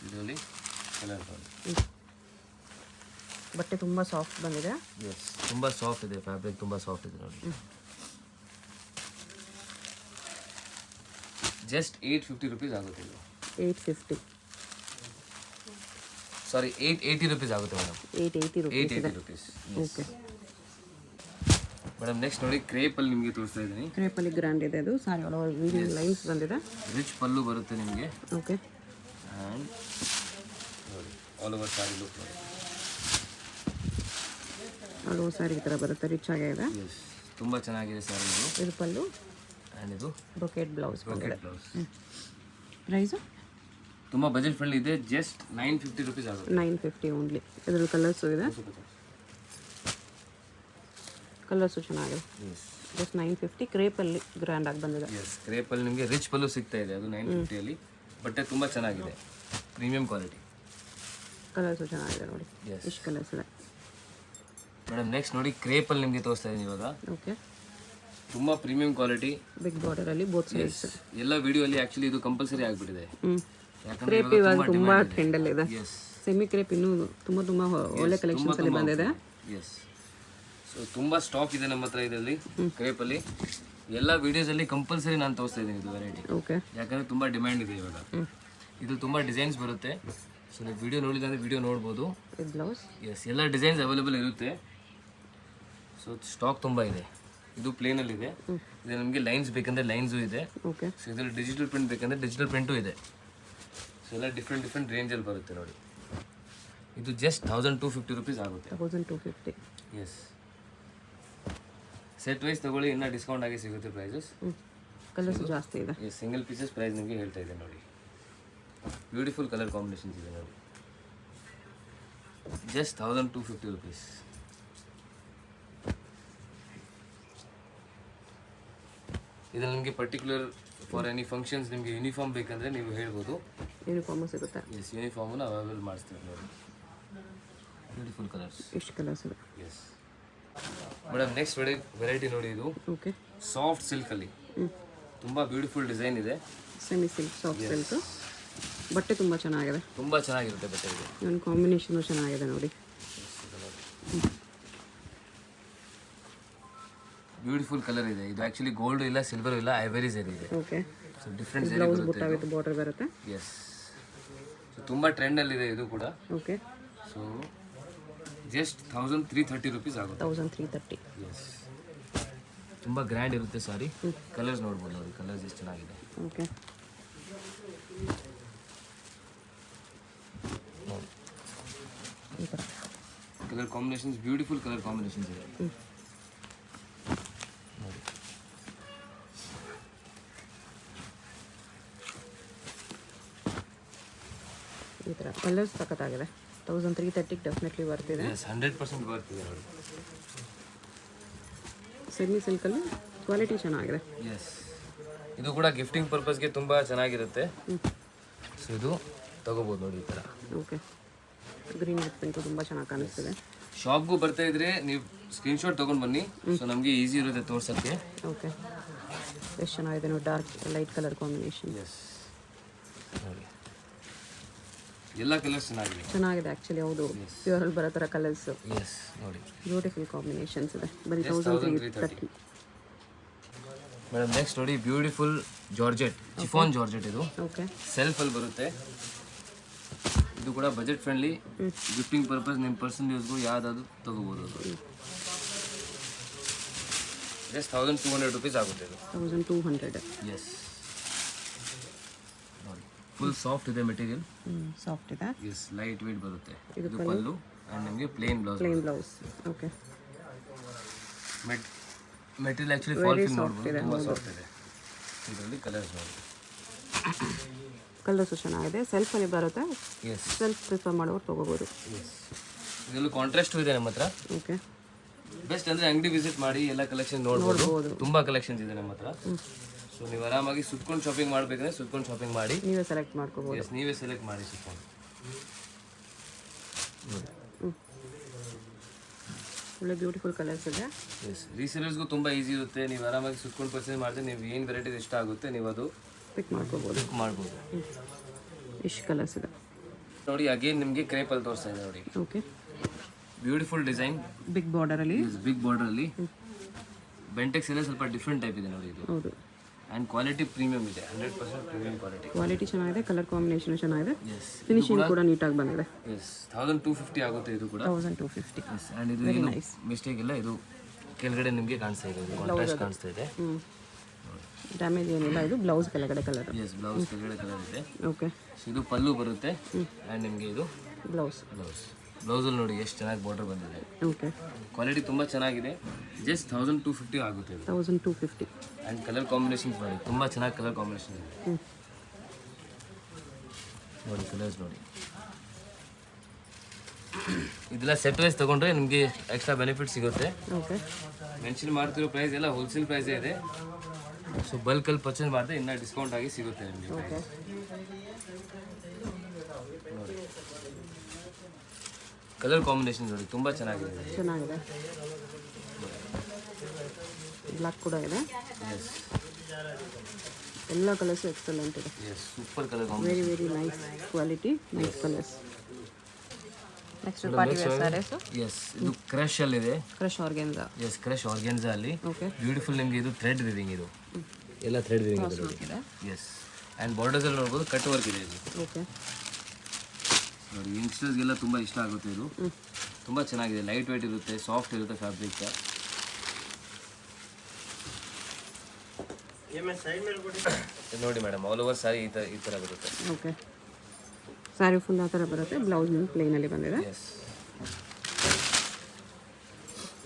ಇದರಲ್ಲಿ ಕಲರ್ ಬಟ್ಟೆ ತುಂಬ ಸಾಫ್ಟ್ ಬಂದಿದೆ. ಎಸ್, ತುಂಬ ಸಾಫ್ಟ್ ಇದೆ, ಫ್ಯಾಬ್ರಿಕ್ ತುಂಬ ಸಾಫ್ಟ್ ಇದೆ ನೋಡಿ. ಜಸ್ಟ್ 850 ರುಪೀಸ್ ಆಗುತ್ತೆ ಇದು. 850, ಸಾರಿ 880 ರುಪೀಸ್ ಆಗುತ್ತೆ madam. 880 rupees. Okay madam next ನೋಡಿ ಕ್ರೇಪಲ್ಲಿ ನಿಮಗೆ ತೋರಿಸ್ತಾ ಇದ್ದೀನಿ. ಕ್ರೇಪಲ್ಲಿ ಗ್ರ್ಯಾಂಡ್ ಇದೆ ಅದು. ಸಾರಿ ಒಳಗೆ ವೀವಿಂಗ್ ಲೈನ್ಸ್ ಬಂದಿದೆ. ರಿಚ್ ಪಲ್ಲು ಬರುತ್ತೆ ನಿಮಗೆ. ಓಕೆ, ಆ್ಯಂಡ್ ನೋಡಿ ಆಲ್ ಓವರ್ ಸಾರಿ ಲುಕ್ ನೋಡಿ. ಅದು ಸಾರಿ ಈ ಥರ ಬರುತ್ತೆ, ರಿಚ್ ಆಗಿದೆ. ಎಸ್, ತುಂಬ ಚೆನ್ನಾಗಿದೆ ಸಾರಿ ಇದು. ಇದು ಪಲ್ಲು ಆ್ಯಂಡ್ ಇದು ಬ್ರೊಕೆಟ್ ಬ್ಲೌಸ್ ಬಂದಿದೆ. ಬ್ಲೌಸ್. ಪ್ರೈಸು ತುಂಬ ಬಜೆಟ್ ಫ್ರೆಂಡ್ಲಿ ಇದೆ. ಜಸ್ಟ್ 950 ರುಪೀಸ್ ಆಗುತ್ತೆ. 950 ಓನ್ಲಿ. ಇದರಲ್ಲಿ ಕಲರ್ಸು ಇದೆ, ಕಲರ್ಸು ಚೆನ್ನಾಗಿದೆ. S just 950. ಕ್ರೇಪಲ್ಲಿ ಗ್ರ್ಯಾಂಡ್ ಆಗಿ ಬಂದಿದೆ. ಎಸ್, ಕ್ರೇಪಲ್ಲಿ ನಿಮಗೆ ರಿಚ್ ಪಲ್ಲು ಸಿಗ್ತಾ ಇದೆ. ಅದು 950ಅಲ್ಲಿ ಬಟ್ಟೆ ತುಂಬ ಚೆನ್ನಾಗಿದೆ, ಪ್ರೀಮಿಯಂ ಕ್ವಾಲಿಟಿ. ಕಲರ್ಸು ಚೆನ್ನಾಗಿದೆ ನೋಡಿ. Yes. ಎಷ್ಟು ಕಲರ್ಸ್ ಇದೆ ಮೇಡಮ್ ನೆಕ್ಸ್ಟ್ ನೋಡಿ ಕ್ರೇಪಲ್ಲಿ ನಿಮಗೆ ತೋರಿಸ್ತಾ ಇದ್ದೀನಿ ಇವಾಗ. ಓಕೆ, ತುಂಬ ಪ್ರೀಮಿಯಂ ಕ್ವಾಲಿಟಿ, ಬಿಗ್ ಬಾರ್ಡರಲ್ಲಿ ಬೋತ್ ಸೈಡ್ಸ್. ಎಲ್ಲ ವಿಡಿಯೋಲಿ ಆ್ಯಕ್ಚುಲಿ ಇದು ಕಂಪಲ್ಸರಿ ಆಗಿಬಿಟ್ಟಿದೆ. ಕ್ರೇಪ್ ಇವಾಗ ತುಂಬ ಟ್ರೆಂಡಲ್ಲಿ ಇದೆ. ಎಸ್, ಸೆಮಿ ಕ್ರೇಪ್ ಇನ್ನೂ ತುಂಬ ಒಳ್ಳೆ ಕಲೆಕ್ಷನ್ಸ್ ಅಲ್ಲಿ ಬಂದಿದೆ. ಎಸ್, ಸೊ ತುಂಬ ಸ್ಟಾಕ್ ಇದೆ ನಮ್ಮ ಹತ್ರ ಇದರಲ್ಲಿ ಕ್ರೇಪಲ್ಲಿ. ಎಲ್ಲ ವಿಡಿಯೋಸಲ್ಲಿ ಕಂಪಲ್ಸರಿ ನಾನು ತೋರಿಸ್ತಾ ಇದ್ದೀನಿ ಇದು ವೆರೈಟಿ, ಓಕೆ, ಯಾಕಂದರೆ ತುಂಬ ಡಿಮ್ಯಾಂಡ್ ಇದೆ ಇವಾಗ. ಇದು ತುಂಬ ಡಿಸೈನ್ಸ್ ಬರುತ್ತೆ. ಸೊ ನೀವು ವಿಡಿಯೋ ನೋಡಿಲ್ಲ ಅಂದರೆ ವಿಡಿಯೋ ನೋಡ್ಬೋದು. ಇದು ಬ್ಲೌಸ್. ಎಸ್, ಎಲ್ಲ ಡಿಸೈನ್ಸ್ ಅವೈಲೇಬಲ್ ಇರುತ್ತೆ. ಸೊ ಸ್ಟಾಕ್ ತುಂಬ ಇದೆ. ಇದು ಪ್ಲೇನಲ್ಲಿದೆ. ಇದು ನಮಗೆ ಲೈನ್ಸ್ ಬೇಕಂದರೆ ಲೈನ್ಸು ಇದೆ. ಓಕೆ, ಸೊ ಇದರಲ್ಲಿ ಡಿಜಿಟಲ್ ಪ್ರಿಂಟ್ ಬೇಕಂದರೆ ಡಿಜಿಟಲ್ ಪ್ರಿಂಟು ಇದೆ. ಸೊ ಎಲ್ಲ ಡಿಫ್ರೆಂಟ್ ರೇಂಜಲ್ಲಿ ಬರುತ್ತೆ ನೋಡಿ. ಇದು ಜಸ್ಟ್ 1250 ರುಪೀಸ್ ಆಗುತ್ತೆ. 1250. ಎಸ್, ಸೆಟ್ ವೈಸ್ ತಗೊಳ್ಳಿ, ಇನ್ನೂ ಡಿಸ್ಕೌಂಟ್ ಆಗಿ ಸಿಗುತ್ತೆ ಪ್ರೈಸಸ್. ಕಲರ್ಸ್ ಜಾಸ್ತಿ ಇದೆ. ಎಸ್, ಸಿಂಗಲ್ ಪೀಸಸ್ ಪ್ರೈಸ್ ನಿಮಗೆ ಹೇಳ್ತಾ ಇದೆ ನೋಡಿ. ಬ್ಯೂಟಿಫುಲ್ ಕಲರ್ ಕಾಂಬಿನೇಷನ್ಸ್ ಇದೆ ನೋಡಿ. Just 1250 rupees. ಇದು ನಿಮಗೆ ಪರ್ಟಿಕ್ಯುಲರ್ ಫಾರ್ ಎನಿ ಫಂಕ್ಷನ್ಸ್ ನಿಮಗೆ ಯೂನಿಫಾರ್ಮ್ ಬೇಕಂದರೆ ನೀವು ಹೇಳ್ಬೋದು. ಯೂನಿಫಾರ್ಮು ಸಿಗುತ್ತೆ. ಎಸ್, ಯೂನಿಫಾರ್ಮನ್ನು ಅವೈಲೇಬಲ್ ಮಾಡಿಸ್ತೀವಿ ನೋಡಿ. Beautiful colours. ಎಷ್ಟು ಕಲರ್ಸ್ ಇದೆ. ಎಸ್ ಮೇಡಮ್ ನೆಕ್ಸ್ಟ್ ವೆರೈಟಿ ನೋಡಿ. ಇದು ಓಕೆ, ಸಾಫ್ಟ್ ಸಿಲ್ಕಲ್ಲಿ ತುಂಬ ಬ್ಯೂಟಿಫುಲ್ ಡಿಸೈನ್ ಇದೆ. Semi silk, soft silk. ಬಟ್ಟೆ ತುಂಬ ಚೆನ್ನಾಗಿದೆ. ತುಂಬ ಚೆನ್ನಾಗಿರುತ್ತೆ ಬಟ್ಟೆ ಇದು. ಒಂದು ಕಾಂಬಿನೇಷನು ಚೆನ್ನಾಗಿದೆ ನೋಡಿ. ಬ್ಯೂಟಿಫುಲ್ ಕಲರ್ ಇದೆ. ಇದು ಆ್ಯಕ್ಚುಲಿ ಗೋಲ್ಡ್ ಇಲ್ಲ, ಸಿಲ್ವರ್ ಇಲ್ಲ, ಐವರಿ ಝರಿ ಇದೆ. ಓಕೆ, ಸೊ ಡಿಫ್ರೆಂಟ್ ಬ್ಲೌಸ್ ಬುಟ್ಟ ವಿತ್ ಬಾರ್ಡರ್ ಬರುತ್ತೆ. ಎಸ್, ಸೊ ತುಂಬ ಟ್ರೆಂಡಲ್ಲಿದೆ ಇದು ಕೂಡ. ಓಕೆ, ಸೊ ಜಸ್ಟ್ 1330 ರುಪೀಸ್ ಆಗುತ್ತೆ. 1330. ಎಸ್, ತುಂಬ ಗ್ರ್ಯಾಂಡ್ ಇರುತ್ತೆ ಸಾರಿ. ಕಲರ್ಸ್ ನೋಡ್ಬೋದು ನೋಡಿ, ಕಲರ್ಸ್ ಎಷ್ಟು ಚೆನ್ನಾಗಿದೆ. ಓಕೆ, ಈ ಥರ colour combinations, beautiful colour combinations ಇದೆ ನೋಡಿ. ಈ ಥರ ಕಲರ್ಸ್ ಸಖತ್ತಾಗಿದೆ. 1330 ಡೆಫಿನೆಟ್ಲಿ ಬರ್ತಿದೆ. ಎಸ್, 100% ಬರ್ತಿದೆ ನೋಡಿ. ಸೆಮಿ ಸಿಲ್ಕಲ್ಲಿ ಕ್ವಾಲಿಟಿ ಚೆನ್ನಾಗಿದೆ. ಎಸ್, ಇದು ಕೂಡ ಗಿಫ್ಟಿಂಗ್ ಪರ್ಪಸ್ಗೆ ತುಂಬ ಚೆನ್ನಾಗಿರುತ್ತೆ. ಸೊ ಇದು ತಗೋಬೋದು ನೋಡಿ ಈ ಥರ. ಓಕೆ, ಗ್ರೀನ್ ವಿತ್ ಪಿಂಕು ತುಂಬ ಚೆನ್ನಾಗಿ ಕಾಣಿಸ್ತಿದೆ. ಶಾಪ್ಗೂ ಬರ್ತಾ ಇದ್ರೆ ನೀವು ಸ್ಕ್ರೀನ್ಶಾಟ್ ತೊಗೊಂಡು ಬನ್ನಿ. ಸೊ ನಮಗೆ ಈಸಿ ಇರುತ್ತೆ ತೋರ್ಸೋಕ್ಕೆ. ಓಕೆ, ಎಷ್ಟು ಚೆನ್ನಾಗಿದೆ ನೋಡಿ, dark light colour combination. Yes ನೋಡಿ, ಎಲ್ಲ ಕಲರ್ಸ್ ಚೆನ್ನಾಗಿದೆ. ಚೆನ್ನಾಗಿದೆ ಆ್ಯಕ್ಚುಲಿ. ಹೌದು, ಪ್ಯೂರಲ್ಲಿ ಬರೋ ಥರ ಕಲರ್ಸ್. ಎಸ್ ನೋಡಿ, ಬ್ಯೂಟಿಫುಲ್ ಕಾಂಬಿನೇಷನ್ಸ್ ಇದೆ. ಬರೀ 1330. ಮೇಡಮ್ ನೆಕ್ಸ್ಟ್ ನೋಡಿ ಬ್ಯೂಟಿಫುಲ್ ಜಾರ್ಜೆಟ್, ಚಿಫಾನ್ ಜಾರ್ಜೆಟ್. ಇದು ಓಕೆ, ಸೆಲ್ಫಲ್ಲಿ ಬರುತ್ತೆ. ಇದು ಕೂಡ ಬಜೆಟ್ ಫ್ರೆಂಡ್ಲಿ, ಗಿಫ್ಟಿಂಗ್ ಪರ್ಪಸ್ ನಿಮ್ಮ ಪರ್ಸನಲ್ ಯೂಸ್ಗೂ ಯಾವುದಾದ್ರು ತಗೋಬೋದು. ಅದು ಜಸ್ಟ್ 1200 ರುಪೀಸ್ ಆಗುತ್ತೆ ಇದು. 1200. ಎಸ್ ನೋಡಿ, ಫುಲ್ ಸಾಫ್ಟ್ ಇದೆ ಮೆಟೀರಿಯಲ್. ಸಾಫ್ಟ್ ಇದೆ. ಎಸ್, ಲೈಟ್ ವೇಟ್ ಬರುತ್ತೆ. ಇದು ಪಲ್ಲು ಆ್ಯಂಡ್ ನಿಮಗೆ plain blouse. Plain blouse. Okay, material actually fall fill ನೋಡ್ಬೋದು, ತುಂಬ ಸಾಫ್ಟ್ ಇದೆ. ಇದರಲ್ಲಿ ಕಲರ್ಸ್ ನೋಡಿ. ಕಲರ್ಸು ಚೆನ್ನಾಗಿದೆ. ಸೆಲ್ಫಲ್ಲಿ ಬರುತ್ತೆ. ಎಸ್, ಸೆಲ್ಫ್ ಪ್ರಿಫರ್ ಮಾಡೋರು ತೊಗೋಬೋದು. ಎಸ್, ಇದರಲ್ಲೂ ಕಾಂಟ್ರಾಸ್ಟು ಇದೆ ನಮ್ಮ ಹತ್ರ. ಓಕೆ, ಬೆಸ್ಟ್ ಅಂದರೆ ಅಂಗಡಿ ವಿಸಿಟ್ ಮಾಡಿ ಎಲ್ಲ ಕಲೆಕ್ಷನ್ ನೋಡ್ಬೋದು. ತುಂಬ ಕಲೆಕ್ಷನ್ಸ್ ಇದೆ ನಮ್ಮ ಹತ್ರ. ಸೊ ನೀವು ಆರಾಮಾಗಿ ಸುತ್ಕೊಂಡು ಶಾಪಿಂಗ್ ಮಾಡಬೇಕಂದ್ರೆ ಸುತ್ಕೊಂಡು ಶಾಪಿಂಗ್ ಮಾಡಿ. ನೀವೇ ಸೆಲೆಕ್ಟ್ ಮಾಡ್ಕೋಬೋದು. ಎಸ್, ನೀವೇ ಸೆಲೆಕ್ಟ್ ಮಾಡಿ ಸುತ್ಕೊಂಡು. ಒಳ್ಳೆ ಬ್ಯೂಟಿಫುಲ್ ಕಲರ್ಸ್ ಇದೆ. ಎಸ್, ರೀಸೇಲರ್ಸ್ಗೂ ತುಂಬ ಈಸಿ ಇರುತ್ತೆ. ನೀವು ಆರಾಮಾಗಿ ಸುತ್ಕೊಂಡು ಪರ್ಚೇಸ್ ಮಾಡಿದ್ರೆ ನೀವು ಏನು ವೆರೈಟೀಸ್ ಇಷ್ಟ ಆಗುತ್ತೆ ನೀವು ಅದು ಪಿಕ್ ಮಾಡ್ಕೋಬೋದು. ಇಷ್ಟು ಕಲರ್ಸ್ ಇದೆ ನೋಡಿ. ಅಗೇನ್ ನಿಮಗೆ ಕ್ರೇಪಲ್ಲಿ ತೋರಿಸ್ತಾ ಇದೆ ನೋಡಿ. ಓಕೆ, ಬ್ಯೂಟಿಫುಲ್ ಡಿಸೈನ್, ಬಿಗ್ ಬಾರ್ಡರಲ್ಲಿ. ಬಿಗ್ ಬಾರ್ಡರಲ್ಲಿ ಬೆಂಟೆಕ್ಸ್ ಎಲ್ಲ ಸ್ವಲ್ಪ ಡಿಫ್ರೆಂಟ್ ಟೈಪ್ ಇದೆ ನೋಡಿ ಇದು. ಹೌದು, ಆ್ಯಂಡ್ ಕ್ವಾಲಿಟಿ ಪ್ರೀಮಿಯಮ್ ಇದೆ, 100% ಪ್ರೀಮಿಯಮ್ ಕ್ವಾಲಿಟಿ ಚೆನ್ನಾಗಿದೆ, ಕಲರ್ ಕಾಂಬಿನೇಷನ್ ಚೆನ್ನಾಗಿದೆ, ಎಸ್ ಫಿನಿಶಿಂಗ್ ಕೂಡ ನೀಟಾಗಿ ಬಂದಿದೆ. ಎಸ್ 1250 ಆಗುತ್ತೆ ಇದು ಕೂಡ. 1250. ಎಸ್, ಆ್ಯಂಡ್ ಇದು ಏನು ಮಿಸ್ಟೇಕ್ ಇಲ್ಲ, ಇದು ಕೆಳಗಡೆ ನಿಮಗೆ ಕಾಣಿಸ್ತಾ ಇದೆ, ಕಾಂಟ್ರಾಸ್ಟ್ ಕಾಣಿಸ್ತಾ ಇದೆ. ಡ್ಯಾಮೇಜ್ ಏನಿಲ್ಲ. ಇದು ಬ್ಲೌಸ್ ಕೆಳಗಡೆ ಕಲರ್. ಎಸ್, ಬ್ಲೌಸ್ ಕೆಳಗಡೆ ಕಲರ್ ಇದೆ. ಓಕೆ, ಇದು ಪಲ್ಲು ಬರುತ್ತೆ ಆ್ಯಂಡ್ ನಿಮಗೆ ಇದು ಬ್ಲೌಸ್. ಬ್ಲೌಸಲ್ಲಿ ನೋಡಿ ಎಷ್ಟು ಚೆನ್ನಾಗಿ ಬಾರ್ಡರ್ ಬಂದಿದೆ. ಓಕೆ, ಕ್ವಾಲಿಟಿ ತುಂಬ ಚೆನ್ನಾಗಿದೆ. ಜಸ್ಟ್ 1250 ಆಗುತ್ತೆ ಇದು. 1250. ಆ್ಯಂಡ್ ಕಲರ್ ಕಾಂಬಿನೇಷನ್ಸ್ ನೋಡಿ, ತುಂಬ ಚೆನ್ನಾಗಿ ಕಲರ್ ಕಾಂಬಿನೇಷನ್ ಇದೆ ನೋಡಿ. ಕಲರ್ಸ್ ನೋಡಿ, ಇದೆಲ್ಲ ಸೆಟ್ ವೈಸ್ ತೊಗೊಂಡ್ರೆ ನಿಮಗೆ ಎಕ್ಸ್ಟ್ರಾ ಬೆನಿಫಿಟ್ ಸಿಗುತ್ತೆ. ಓಕೆ, ಮೆನ್ಷನ್ ಮಾಡ್ತಿರೋ ಪ್ರೈಸ್ ಎಲ್ಲ ಹೋಲ್ಸೇಲ್ ಪ್ರೈಸೇ ಇದೆ. ಸೊ ಬಲ್ಕಲ್ಲಿ ಪರ್ಚೇಸ್ ಮಾಡಿದ್ರೆ ಇನ್ನೂ ಡಿಸ್ಕೌಂಟ್ ಆಗಿ ಸಿಗುತ್ತೆ ನಿಮಗೆ. ಓಕೆ, ನೋಡಿ ಕಲರ್ ಕಾಂಬಿನೇಷನ್ ನೋಡಿ ತುಂಬ ಚೆನ್ನಾಗಿದೆ. ಬ್ಲ್ಯಾಕ್ ಕೂಡ ಇದೆ. ಎಸ್, ಎಲ್ಲ ಕಲರ್ಸ್ ಎಕ್ಸಲೆಂಟ್ ಇದೆ. Yes, super colour very combination. Very nice quality, nice colours. Next party wear saris. Yes, ಇದು ಕ್ರಶ್ ಅಲ್ಲಿ ಇದೆ. Crush organza. Yes, crush organza ಅಲ್ಲಿ. ಓಕೆ, ಬ್ಯೂಟಿಫುಲ್ ನಿಮಗೆ ಇದು ಥ್ರೆಡ್ ವಿವಿಂಗ್, ಇದು ಎಲ್ಲ ಥ್ರೆಡ್ ವಿವಿಂಗ್ ಇದೆ. ಎಸ್, ಆ್ಯಂಡ್ ಬಾರ್ಡರ್ಸ್ ಅಲ್ಲಿ ನೋಡ್ಬೋದು ಕಟ್ ವರ್ಕ್ ಇದೆ ಇದು. ಓಕೆ, ನೋಡಿ ಯಂಗ್ಸ್ಟರ್ಸ್ಗೆಲ್ಲ ತುಂಬ ಇಷ್ಟ ಆಗುತ್ತೆ ಇದು. ತುಂಬ ಚೆನ್ನಾಗಿದೆ, ಲೈಟ್ ವೇಟ್ ಇರುತ್ತೆ, ಸಾಫ್ಟ್ ಇರುತ್ತೆ ಫ್ಯಾಬ್ರಿಕ್. ನೋಡಿ ಮೇಡಮ್, ಆಲ್ ಓವರ್ ಸಾರಿ ಈ ಥರ ಬರುತ್ತೆ. ಓಕೆ, ಸ್ಯಾರಿ ಫುಲ್ ಆ ಥರ ಬರುತ್ತೆ. ಬ್ಲೌಸ್ ನಿಮ್ಗೆ ಪ್ಲೇನಲ್ಲಿ ಬಂದಿದೆ. ಎಸ್,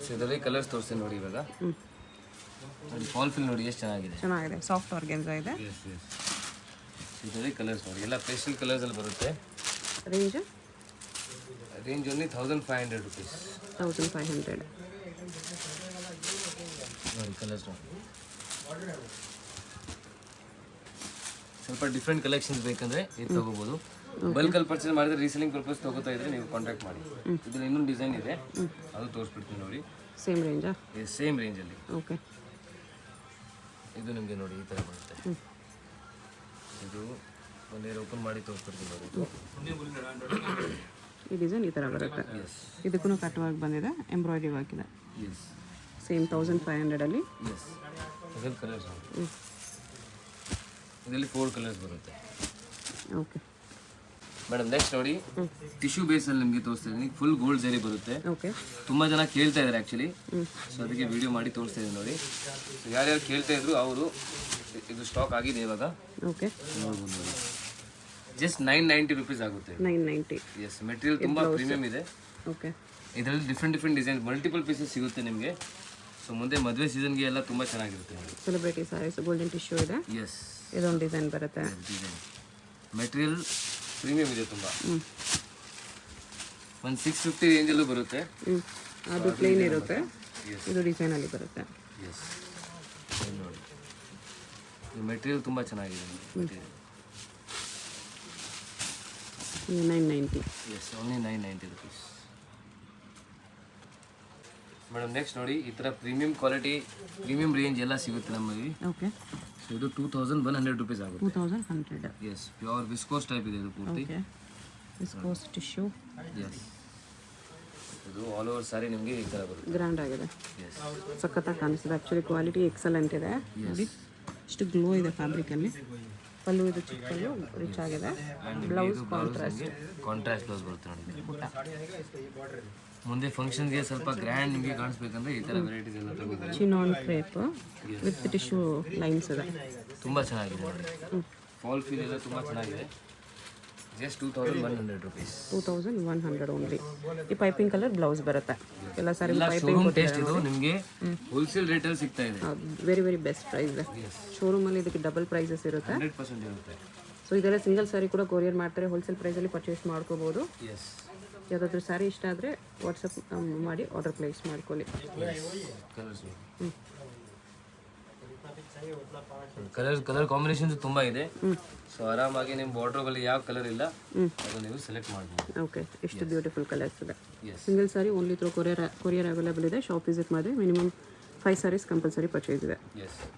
ಸೊ ಇದರಲ್ಲಿ ಕಲರ್ಸ್ ತೋರಿಸ್ತೀನಿ ನೋಡಿ ಇವಾಗ. ನೋಡಿ ಫಾಲ್ ಫಿಲ್ ನೋಡಿ ಎಷ್ಟು ಚೆನ್ನಾಗಿದೆ. ಸಾಫ್ಟ್ ಆರ್ಗೆನ್ಸಾ ಇದೆ. ಎಸ್, ಎಸ್, ಇದರಲ್ಲಿ ಕಲರ್ಸ್ ನೋಡಿ ಎಲ್ಲ ಪೇಸ್ಟಲ್ ಕಲರ್ಸಲ್ಲಿ ಬರುತ್ತೆ. Range only 1500 rupees. 1500. ನೋಡಿ ಕಲರ್ಸ್ ನೋಡಿ, ಸ್ವಲ್ಪ ಡಿಫ್ರೆಂಟ್ ಕಲೆಕ್ಷನ್ಸ್ ಬೇಕಂದರೆ ಇದು ತೊಗೋಬೋದು. ಬಲ್ಕಲ್ಲಿ ಪರ್ಚೇಸ್ ಮಾಡಿದ್ರೆ ರೀಸೆಲಿಂಗ್ ಪರ್ಪಸ್ ತೊಗೋತಾ ಇದ್ರೆ ನೀವು ಕಾಂಟ್ಯಾಕ್ಟ್ ಮಾಡಿ. ಇದ್ರಲ್ಲಿ ಇನ್ನೊಂದು ಡಿಸೈನ್ ಇದೆ, ಅದು ತೋರಿಸ್ಬಿಡ್ತೀನಿ ನೋಡಿ. ಸೇಮ್ ರೇಂಜಾ? ಸೇಮ್ ರೇಂಜಲ್ಲಿ. ಓಕೆ, ಇದು ನಿಮಗೆ ನೋಡಿ ಈ ಥರ ಬರುತ್ತೆ. ಇದು ಒಂದೇ ಓಪನ್ ಮಾಡಿ ತೋರಿಸ್ಬಿಡ್ತೀನಿ ನೋಡಿ. ಈ ಡಿಸೈನ್ ಈ ಥರ ಬರುತ್ತೆ. ಎಸ್, ಇದಕ್ಕೂ ಕಟ್ ವರ್ಕ್ ಬಂದಿದೆ, ಎಂಬ್ರಾಯ್ಡ್ರಿ ವರ್ಕ್ ಇದೆ. Yes, same 1500 yes. ಇದರಲ್ಲಿ ಕಲರ್ಸ್ ನೋಡಿ, ಇದರಲ್ಲಿ 4 ಕಲರ್ಸ್ ಬರುತ್ತೆ. ಓಕೆ ಮೇಡಮ್, ನೆಕ್ಸ್ಟ್ ನೋಡಿ ಟಿಶ್ಯೂ ಬೇಸಲ್ಲಿ ನಿಮಗೆ ತೋರಿಸ್ತಾ ಇದ್ದೀನಿ. ಫುಲ್ ಗೋಲ್ಡ್ ಜರಿ ಬರುತ್ತೆ. ಓಕೆ, ತುಂಬ ಜನ ಕೇಳ್ತಾ ಇದ್ದಾರೆ ಆ್ಯಕ್ಚುಲಿ, ಸೊ ಅದಕ್ಕೆ ವಿಡಿಯೋ ಮಾಡಿ ತೋರಿಸ್ತಾ ಇದ್ದೀನಿ ನೋಡಿ. ಯಾರ್ಯಾರು ಕೇಳ್ತಾ ಇದ್ರು ಅವರು ಇದು ಸ್ಟಾಕ್ ಆಗಿದೆ ಇವಾಗ. ಓಕೆ, ನೋಡ್ಬೋದು ನೋಡಿ. ಜಸ್ಟ್ 990 ರುಪೀಸ್ ಆಗುತ್ತೆ. 990. ಎಸ್, ಮೆಟೀರಿಯಲ್ ತುಂಬ ಪ್ರೀಮಿಯಮ್ ಇದೆ. ಓಕೆ, ಇದರಲ್ಲಿ ಡಿಫ್ರೆಂಟ್ ಡಿಸೈನ್ ಮಲ್ಟಿಪಲ್ ಪೀಸಸ್ ಸಿಗುತ್ತೆ ನಿಮಗೆ. ಸೊ ಮುಂದೆ ಮದುವೆ ಸೀಸನ್ಗೆ ಎಲ್ಲ ತುಂಬ ಚೆನ್ನಾಗಿರುತ್ತೆ ನೋಡಿ. ಸೆಲೆಬ್ರಿಟಿ ಸ್ಯಾರೀಸ್ ಗೋಲ್ಡನ್ ಟಿಶ್ಯೂ ಇದೆ. ಎಸ್, ಇದೊಂದು ಡಿಸೈನ್ ಬರುತ್ತೆ. ಡಿಸೈನ್ ಮೆಟೀರಿಯಲ್ ಪ್ರೀಮಿಯಮ್ ಇದೆ ತುಂಬ. ಒಂದು 650 ರೇಂಜಲ್ಲೂ ಬರುತ್ತೆ. ಅದು ಪ್ಲೇನ್ ಇರುತ್ತೆ, ಇದು ಡಿಸೈನಲ್ಲಿ ಬರುತ್ತೆ. ಎಸ್, ನೋಡಿ ಈ ಮೆಟೀರಿಯಲ್ ತುಂಬ ಚೆನ್ನಾಗಿದೆ material. 990. Yes, only 990 rupees. Madam, next ನೋಡಿ ಈ ಥರ ಪ್ರೀಮಿಯಂ ಕ್ವಾಲಿಟಿ, ಪ್ರೀಮಿಯಂ ರೇಂಜ್ ಎಲ್ಲ ಸಿಗುತ್ತೆ ನಮ್ಮಲ್ಲಿ. ಓಕೆ, ಸೊ ಇದು 2100 ರುಪೀಸ್ ಆಗುತ್ತೆ. 2100. ಎಸ್, ಪ್ಯೂರ್ ವಿಸ್ಕೋಸ್ ಟೈಪ್ ಇದೆ ಇದು ಪೂರ್ತಿ. Okay, viscose tissue. ಎಸ್, ಇದು ಆಲ್ ಓವರ್ ಸಾರಿ ನಿಮಗೆ ಈ ಥರ ಬರುತ್ತೆ. ಗ್ರ್ಯಾಂಡ್ ಆಗಿದೆ, ಎಸ್, ಸಖತ್ತಾಗಿ ಕಾಣಿಸ್ತದೆ. ಆ್ಯಕ್ಚುಲಿ ಕ್ವಾಲಿಟಿ ಎಕ್ಸಲೆಂಟ್ ಇದೆ. ನೋಡಿ ಇಷ್ಟು ಗ್ಲೋ ಇದೆ ಫ್ಯಾಬ್ರಿಕಲ್ಲಿ. ಪಲ್ಲು ಇದು ಚಿಕ್ಕ ಪಲ್ಲು ರಿಚ್ ಆಗಿದೆ. ಬ್ಲೌಸ್ ಕಾಂಟ್ರಾಸ್ಟ್ ಬ್ಲೌಸ್ ಬರುತ್ತೆ ನೋಡಿ. ಮುಂದೆ ಫಂಕ್ಷನ್ಗೆ ಸ್ವಲ್ಪ ಗ್ರ್ಯಾಂಡ್ ನಿಮಗೆ ಕಾಣಿಸ್ಬೇಕಂದ್ರೆ ಈ ಥರ ವೆರೈಟೀಸ್ ಎಲ್ಲ ತಗೋಬೋದು. Chinon crepe with tissue lines ಇದೆ. ತುಂಬ ಚೆನ್ನಾಗಿದೆ ನೋಡಿ. ಫಾಲ್ ಫೀಲ್ ಎಲ್ಲ ತುಂಬ ಚೆನ್ನಾಗಿದೆ. Just 2100 rupees. 2100 ಓನ್ಲಿ. ಈ ಪೈಪಿಂಗ್ ಕಲರ್ ಬ್ಲೌಸ್ ಬರುತ್ತೆ. ಎಲ್ಲ ಸಾರಿ ಶೋರೂಮ್ ಟೇಸ್ಟ್ ಇದು ನಿಮಗೆ ಹೋಲ್ಸೇಲ್ ರೇಟಲ್ಲಿ ಸಿಗ್ತಾ ಇದೆ. ವೆರಿ ವೆರಿ ಬೆಸ್ಟ್ ಪ್ರೈಸ್ ಇದೆ. ಶೋರೂಮಲ್ಲಿ ಇದಕ್ಕೆ ಡಬಲ್ ಪ್ರೈಸಸ್ ಇರುತ್ತೆ. 100% ಇರುತ್ತೆ. ಸೊ ಇದೆಲ್ಲ ಸಿಂಗಲ್ ಸಾರಿ ಕೂಡ ಕೊರಿಯರ್ ಮಾಡ್ತಾರೆ. ಹೋಲ್ಸೇಲ್ ಪ್ರೈಸಲ್ಲಿ ಪರ್ಚೇಸ್ ಮಾಡ್ಕೋಬೋದು. ಎಸ್, ಯಾವುದಾದ್ರೂ ಸ್ಯಾರಿ ಇಷ್ಟ ಆದರೆ ವಾಟ್ಸಪ್ ಮಾಡಿ ಆರ್ಡರ್ ಪ್ಲೇಸ್ ಮಾಡ್ಕೊಳ್ಳಿ. ಕಲರ್ಸ್ ಕಲರ್ ಕಾಂಬಿನೇಷನ್ಸ್ ತುಂಬ ಇದೆ. ಸೊ ಆರಾಮಾಗಿ ನಿಮ್ಮ ವಾರ್ಡ್ರೋಬಲ್ಲಿ ಯಾವ ಕಲರ್ ಇಲ್ಲ ಅದು ನೀವು ಸೆಲೆಕ್ಟ್ ಮಾಡ್ಬೋದು. ಓಕೆ, ಎಷ್ಟು ಬ್ಯೂಟಿಫುಲ್ ಕಲರ್ಸ್ ಇದೆ. S, single sari only through courier available ಇದೆ. ಶಾಪ್ ವಿಸಿಟ್ ಮಾಡಿದ್ರೆ ಮಿನಿಮಮ್ 5 ಸಾರೀಸ್ ಕಂಪಲ್ಸರಿ ಪರ್ಚೇಸ್ ಇದೆ. ಎಸ್.